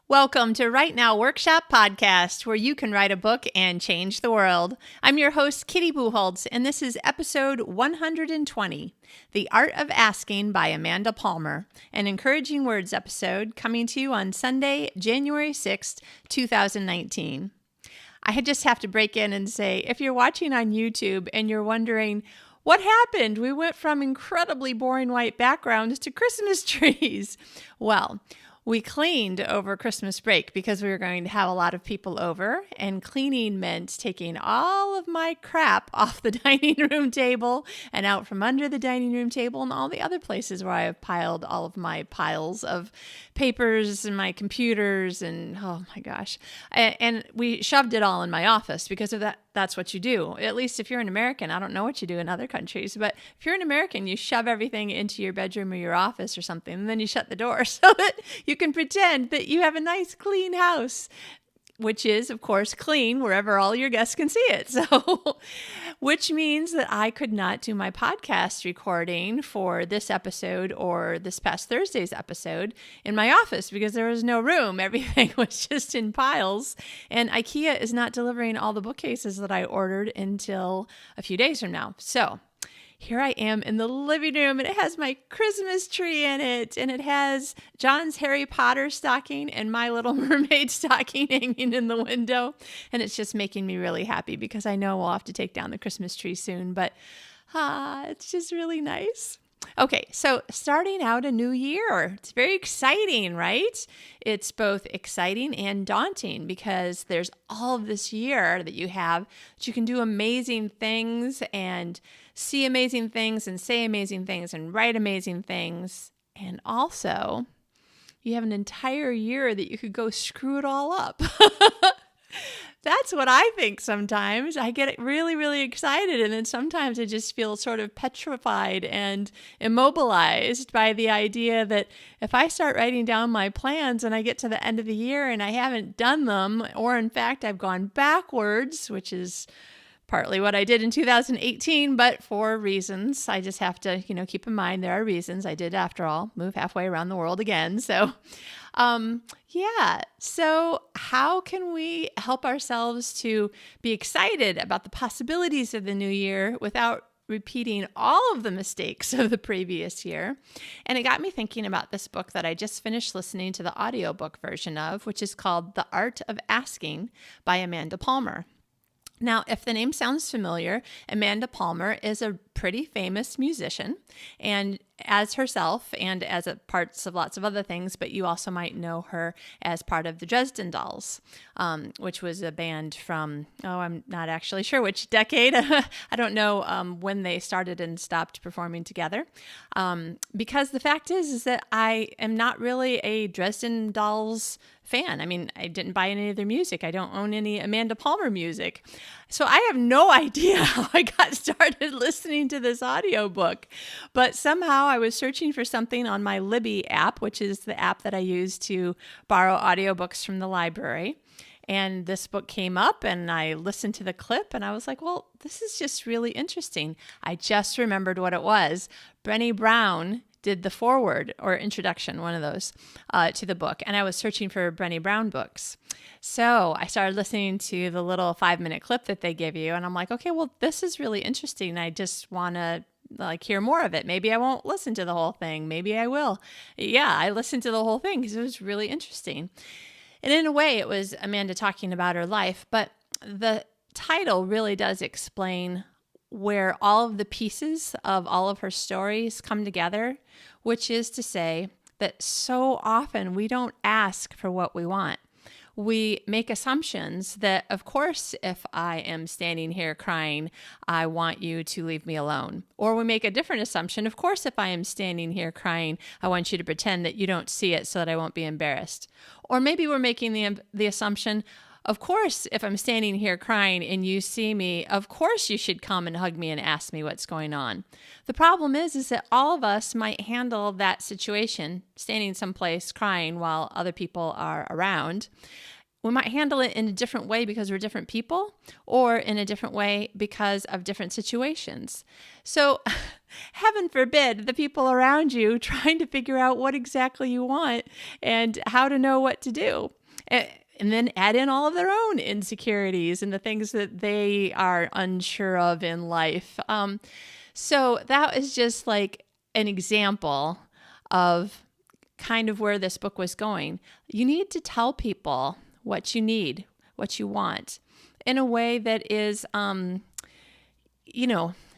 Welcome to Write Now Workshop Podcast, where you can write a book and change the world. I'm your host, Kitty Bucholtz, and this is episode 120, The Art of Asking by Amanda Palmer, an encouraging words episode coming to you on Sunday, January 6th, 2019. I just have to break in and say, if you're watching on YouTube and you're wondering, what happened? We went from incredibly boring white backgrounds to Christmas trees. Well, we cleaned over Christmas break because we were going to have a lot of people over, and cleaning meant taking all of my crap off the dining room table and out from under the dining room table and all the other places where I have piled all of my piles of papers and my computers and oh my gosh. And we shoved it all in my office because of that. That's what you do. At least if you're an American. I don't know what you do in other countries, but if you're an American, you shove everything into your bedroom or your office or something, and then you shut the door so that you can pretend that you have a nice clean house, which is, of course, clean wherever all your guests can see it. So, which means that I could not do my podcast recording for this episode or this past Thursday's episode in my office because there was no room. Everything was just in piles. And IKEA is not delivering all the bookcases that I ordered until a few days from now. So, here I am in the living room, and it has my Christmas tree in it, and it has John's Harry Potter stocking and my Little Mermaid stocking hanging in the window, and it's just making me really happy because I know we'll have to take down the Christmas tree soon, but it's just really nice. Okay, so starting out a new year, it's very exciting, right? It's both exciting and daunting because there's all of this year that you have that you can do amazing things and see amazing things and say amazing things and write amazing things. And also, you have an entire year that you could go screw it all up. That's what I think sometimes. I get really, really excited, and then sometimes I just feel sort of petrified and immobilized by the idea that if I start writing down my plans and I get to the end of the year and I haven't done them, or in fact I've gone backwards, which is partly what I did in 2018, but for reasons, I just have to, keep in mind there are reasons. I did, after all, move halfway around the world again. So, So how can we help ourselves to be excited about the possibilities of the new year without repeating all of the mistakes of the previous year? And it got me thinking about this book that I just finished listening to the audiobook version of, which is called The Art of Asking by Amanda Palmer. Now, if the name sounds familiar, Amanda Palmer is a pretty famous musician, and as herself and as parts of lots of other things, but you also might know her as part of the Dresden Dolls, which was a band from, I'm not actually sure which decade. I don't know when they started and stopped performing together. Because the fact is that I am not really a Dresden Dolls fan. I mean, I didn't buy any of their music. I don't own any Amanda Palmer music. So I have no idea how I got started listening to this audiobook, but somehow I was searching for something on my Libby app, which is the app that I use to borrow audiobooks from the library. And this book came up and I listened to the clip and I was like, well, this is just really interesting. I just remembered what it was. Brené Brown did the foreword or introduction, one of those, to the book. And I was searching for Brené Brown books. So I started listening to the little 5-minute clip that they give you. And I'm like, okay, well, this is really interesting. I just want to hear more of it. Maybe I won't listen to the whole thing. Maybe I will. Yeah, I listened to the whole thing because it was really interesting. And in a way, it was Amanda talking about her life. But the title really does explain where all of the pieces of all of her stories come together, which is to say that so often we don't ask for what we want. We make assumptions that, of course, if I am standing here crying, I want you to leave me alone. Or we make a different assumption. Of course, if I am standing here crying, I want you to pretend that you don't see it so that I won't be embarrassed. Or maybe we're making the assumption, of course, if I'm standing here crying and you see me, of course you should come and hug me and ask me what's going on. The problem is that all of us might handle that situation, standing someplace crying while other people are around. We might handle it in a different way because we're different people, or in a different way because of different situations. So heaven forbid the people around you trying to figure out what exactly you want and how to know what to do. And then add in all of their own insecurities and the things that they are unsure of in life. So that is just like an example of kind of where this book was going. You need to tell people what you need, what you want, in a way that is,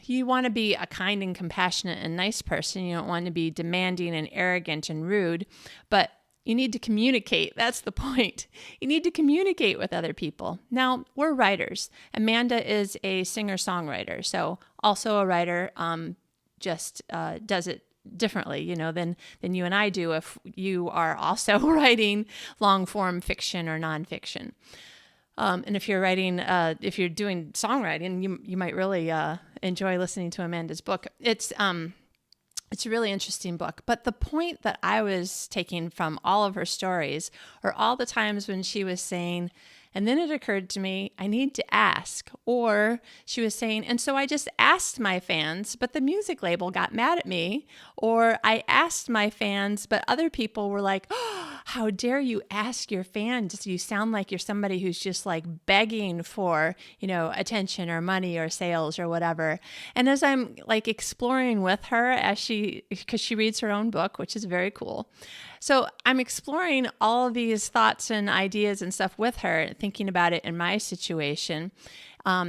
you want to be a kind and compassionate and nice person. You don't want to be demanding and arrogant and rude, but you need to communicate. That's the point. You need to communicate with other people. Now, we're writers. Amanda is a singer-songwriter, so also a writer, just does it differently, than you and I do if you are also writing long-form fiction or nonfiction. And if you're writing, if you're doing songwriting, you might really enjoy listening to Amanda's book. It's a really interesting book. But the point that I was taking from all of her stories are all the times when she was saying, and then it occurred to me, I need to ask. Or she was saying, and so I just asked my fans, but the music label got mad at me. Or I asked my fans, but other people were like, oh, how dare you ask your fans? You sound like you're somebody who's just like begging for, attention or money or sales or whatever. And as I'm like exploring with her because she reads her own book, which is very cool. So I'm exploring all of these thoughts and ideas and stuff with her, thinking about it in my situation,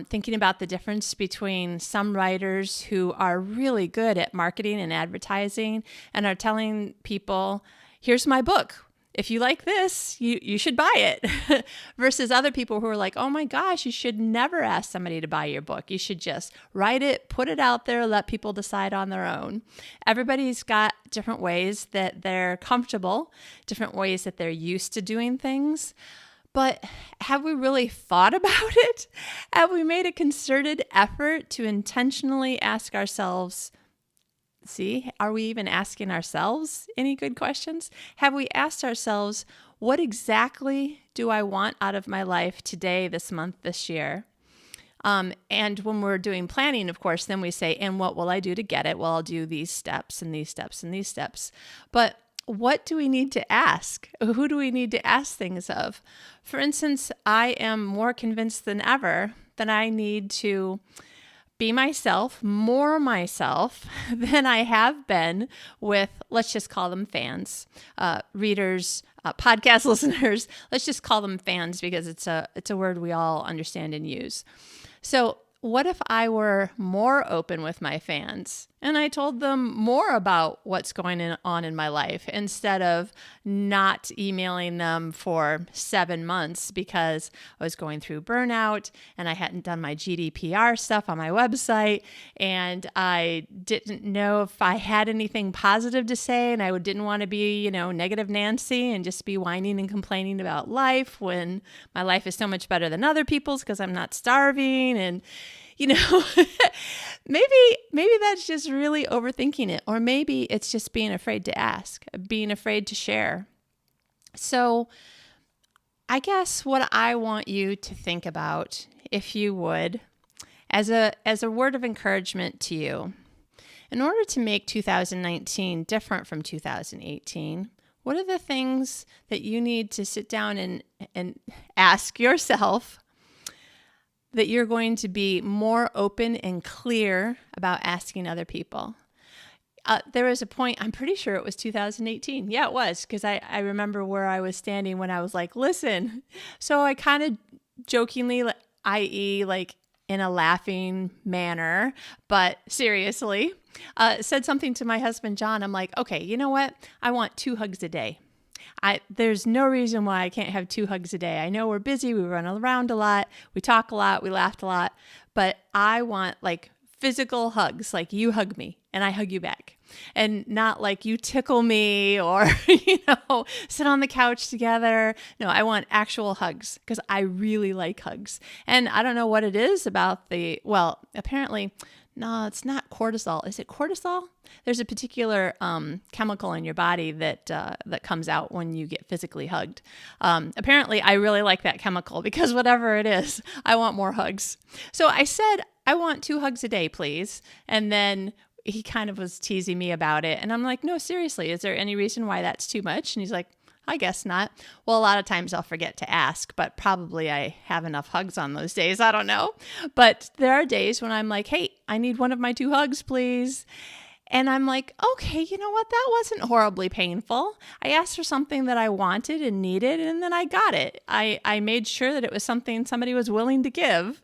thinking about the difference between some writers who are really good at marketing and advertising and are telling people, here's my book. If you like this, you should buy it, versus other people who are like, oh my gosh, you should never ask somebody to buy your book. You should just write it, put it out there, let people decide on their own. Everybody's got different ways that they're comfortable, different ways that they're used to doing things. But have we really thought about it? Have we made a concerted effort to intentionally ask ourselves, are we even asking ourselves any good questions? Have we asked ourselves, what exactly do I want out of my life today, this month, this year? And when we're doing planning, of course, then we say, and what will I do to get it? Well, I'll do these steps and these steps and these steps. But what do we need to ask? Who do we need to ask things of? For instance, I am more convinced than ever that I need to be more myself than I have been with, let's just call them fans, readers, podcast listeners. Let's just call them fans because it's a word we all understand and use. So what if I were more open with my fans and I told them more about what's going on in my life instead of not emailing them for 7 months because I was going through burnout and I hadn't done my GDPR stuff on my website and I didn't know if I had anything positive to say and I didn't want to be, negative Nancy and just be whining and complaining about life when my life is so much better than other people's because I'm not starving and maybe that's just really overthinking it, or maybe it's just being afraid to ask, being afraid to share. So I guess what I want you to think about, if you would, as a word of encouragement to you, in order to make 2019 different from 2018, what are the things that you need to sit down and ask yourself that you're going to be more open and clear about asking other people? There was a point, I'm pretty sure it was 2018. Yeah, it was, because I remember where I was standing when I was like, listen. So I kind of jokingly, i.e. like in a laughing manner, but seriously, said something to my husband, John. I'm like, okay, you know what? I want 2 hugs a day. There's no reason why I can't have 2 hugs a day. I know we're busy, we run around a lot, we talk a lot, we laughed a lot, but I want like physical hugs, like you hug me and I hug you back. And not like you tickle me or, sit on the couch together. No, I want actual hugs because I really like hugs. And I don't know what it is about apparently, no, it's not cortisol. Is it cortisol? There's a particular chemical in your body that comes out when you get physically hugged. Apparently, I really like that chemical because whatever it is, I want more hugs. So I said, I want 2 hugs a day, please. And then he kind of was teasing me about it. And I'm like, no, seriously, is there any reason why that's too much? And he's like, I guess not. Well, a lot of times I'll forget to ask, but probably I have enough hugs on those days. I don't know. But there are days when I'm like, hey, I need one of my 2 hugs, please. And I'm like, okay, you know what? That wasn't horribly painful. I asked for something that I wanted and needed, and then I got it. I made sure that it was something somebody was willing to give.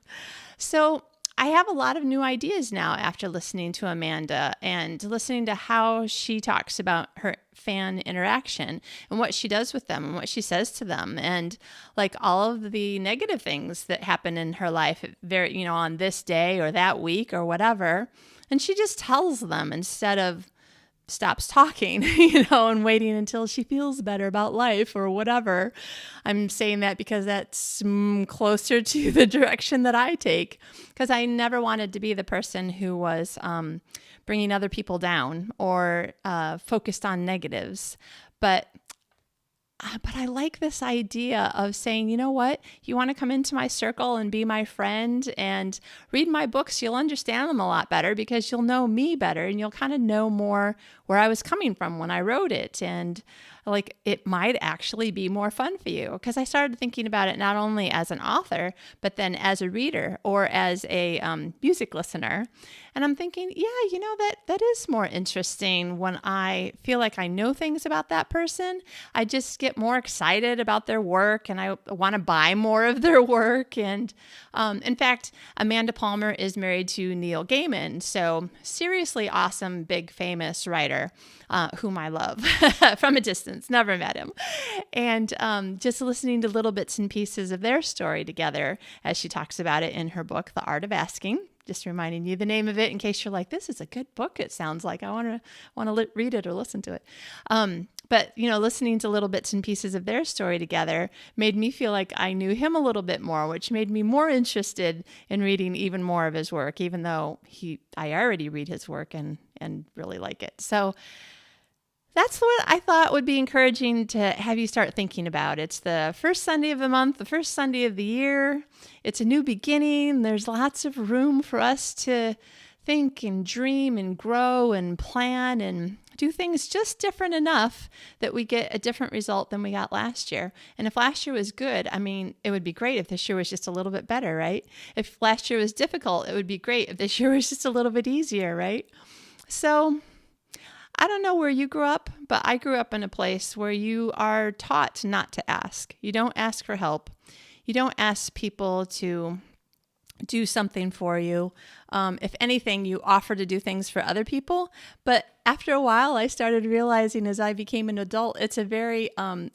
So I have a lot of new ideas now after listening to Amanda and listening to how she talks about her fan interaction and what she does with them and what she says to them, and like all of the negative things that happen in her life on this day or that week or whatever. And she just tells them instead of stops talking, and waiting until she feels better about life or whatever. I'm saying that because that's closer to the direction that I take, because I never wanted to be the person who was bringing other people down or focused on negatives. But I like this idea of saying, you know what, you want to come into my circle and be my friend and read my books, you'll understand them a lot better because you'll know me better and you'll kind of know more where I was coming from when I wrote it. And like, it might actually be more fun for you, because I started thinking about it not only as an author, but then as a reader or as a music listener. And I'm thinking, yeah, that is more interesting when I feel like I know things about that person. I just get more excited about their work and I want to buy more of their work. And in fact, Amanda Palmer is married to Neil Gaiman. So seriously awesome, big, famous writer whom I love from a distance, never met him. And just listening to little bits and pieces of their story together as she talks about it in her book, The Art of Asking. Just reminding you the name of it in case you're like, this is a good book. It sounds like I want to read it or listen to it. But listening to little bits and pieces of their story together made me feel like I knew him a little bit more, which made me more interested in reading even more of his work, even though I already read his work and really like it. So that's what I thought would be encouraging to have you start thinking about. It's the first Sunday of the month, the first Sunday of the year. It's a new beginning. There's lots of room for us to think and dream and grow and plan and do things just different enough that we get a different result than we got last year. And if last year was good, it would be great if this year was just a little bit better, right? If last year was difficult, it would be great if this year was just a little bit easier, right? So I don't know where you grew up, but I grew up in a place where you are taught not to ask. You don't ask for help. You don't ask people to do something for you. If anything, you offer to do things for other people. But after a while, I started realizing as I became an adult, it's a very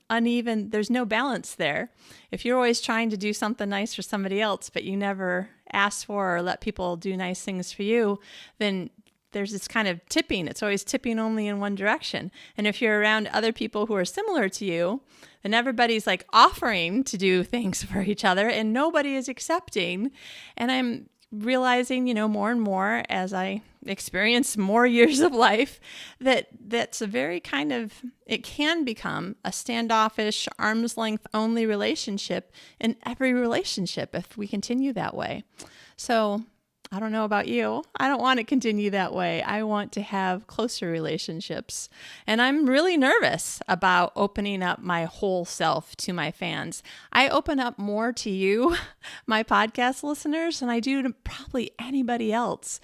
uneven, there's no balance there. If you're always trying to do something nice for somebody else, but you never ask for or let people do nice things for you, then there's this kind of tipping. It's always tipping only in one direction. And if you're around other people who are similar to you, then everybody's like offering to do things for each other and nobody is accepting. And I'm realizing, more and more as I experience more years of life, that's a very it can become a standoffish, arm's length only relationship in every relationship if we continue that way. So I don't know about you. I don't want to continue that way. I want to have closer relationships. And I'm really nervous about opening up my whole self to my fans. I open up more to you, my podcast listeners, than I do to probably anybody else,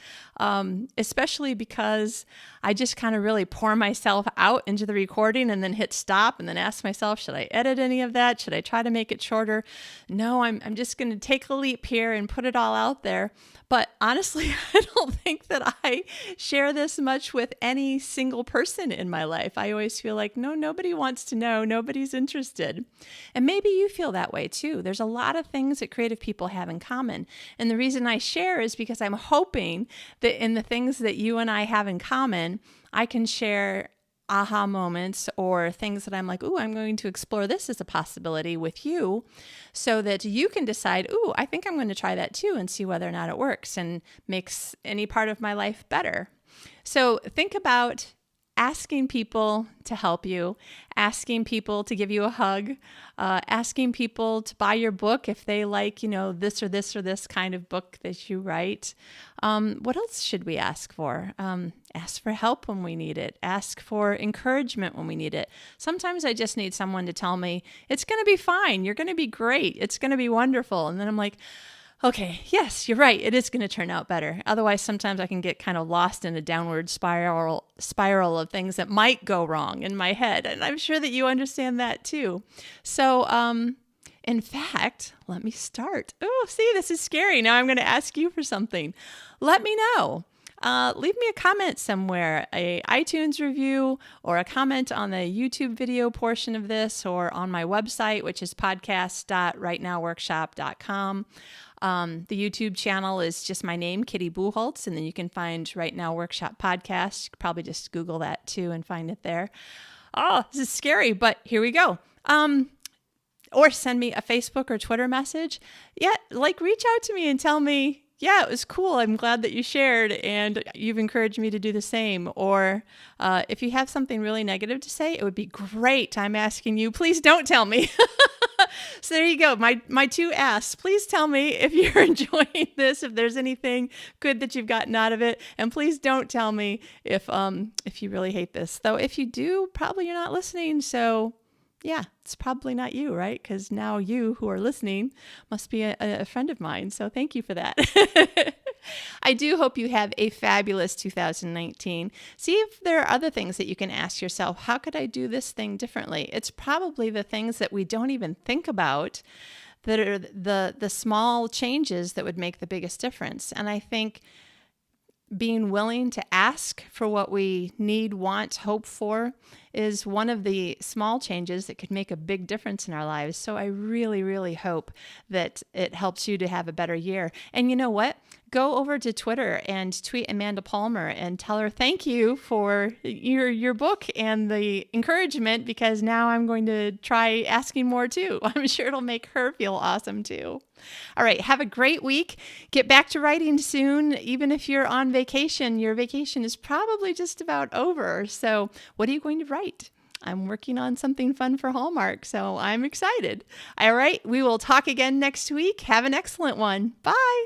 especially because I just kind of really pour myself out into the recording and then hit stop and then ask myself, should I edit any of that? Should I try to make it shorter? No, I'm just going to take a leap here and put it all out there. But honestly, I don't think that I share this much with any single person in my life. I always feel like, no, nobody wants to know. Nobody's interested. And maybe you feel that way too. There's a lot of things that creative people have in common. And the reason I share is because I'm hoping that in the things that you and I have in common, I can share aha moments or things that I'm like, ooh, I'm going to explore this as a possibility with you so that you can decide, ooh, I think I'm going to try that too and see whether or not it works and makes any part of my life better. So think about asking people to help you, asking people to give you a hug, asking people to buy your book if they like, this or this or this kind of book that you write. What else should we ask for? Ask for help when we need it. Ask for encouragement when we need it. Sometimes I just need someone to tell me, it's going to be fine. You're going to be great. It's going to be wonderful. And then I'm like, okay, yes, you're right. It is going to turn out better. Otherwise, sometimes I can get kind of lost in a downward spiral of things that might go wrong in my head. And I'm sure that you understand that too. So, in fact, let me start. Oh, see, this is scary. Now I'm going to ask you for something. Let me know. Leave me a comment somewhere, a iTunes review, or a comment on the YouTube video portion of this, or on my website, which is podcast.rightnowworkshop.com. The YouTube channel is just my name, Kitty Bucholtz, and then you can find Right Now Workshop Podcast. You could probably just Google that too and find it there. Oh, this is scary, but here we go. Or send me a Facebook or Twitter message. Yeah, reach out to me and tell me, yeah, it was cool. I'm glad that you shared and you've encouraged me to do the same. Or if you have something really negative to say, it would be great. I'm asking you, please don't tell me. So there you go. My two asks. Please tell me if you're enjoying this, if there's anything good that you've gotten out of it. And please don't tell me if you really hate this. Though if you do, probably you're not listening. So yeah, it's probably not you, right? Because now you who are listening must be a friend of mine. So thank you for that. I do hope you have a fabulous 2019. See if there are other things that you can ask yourself. How could I do this thing differently? It's probably the things that we don't even think about that are the small changes that would make the biggest difference. And I think being willing to ask for what we need, want, hope for is one of the small changes that could make a big difference in our lives. So I really, really hope that it helps you to have a better year. And you know what? Go over to Twitter and tweet Amanda Palmer and tell her thank you for your book and the encouragement, because now I'm going to try asking more too. I'm sure it'll make her feel awesome too. All right, have a great week. Get back to writing soon. Even if you're on vacation, your vacation is probably just about over. So what are you going to write? I'm working on something fun for Hallmark, so I'm excited. All right, we will talk again next week. Have an excellent one. Bye.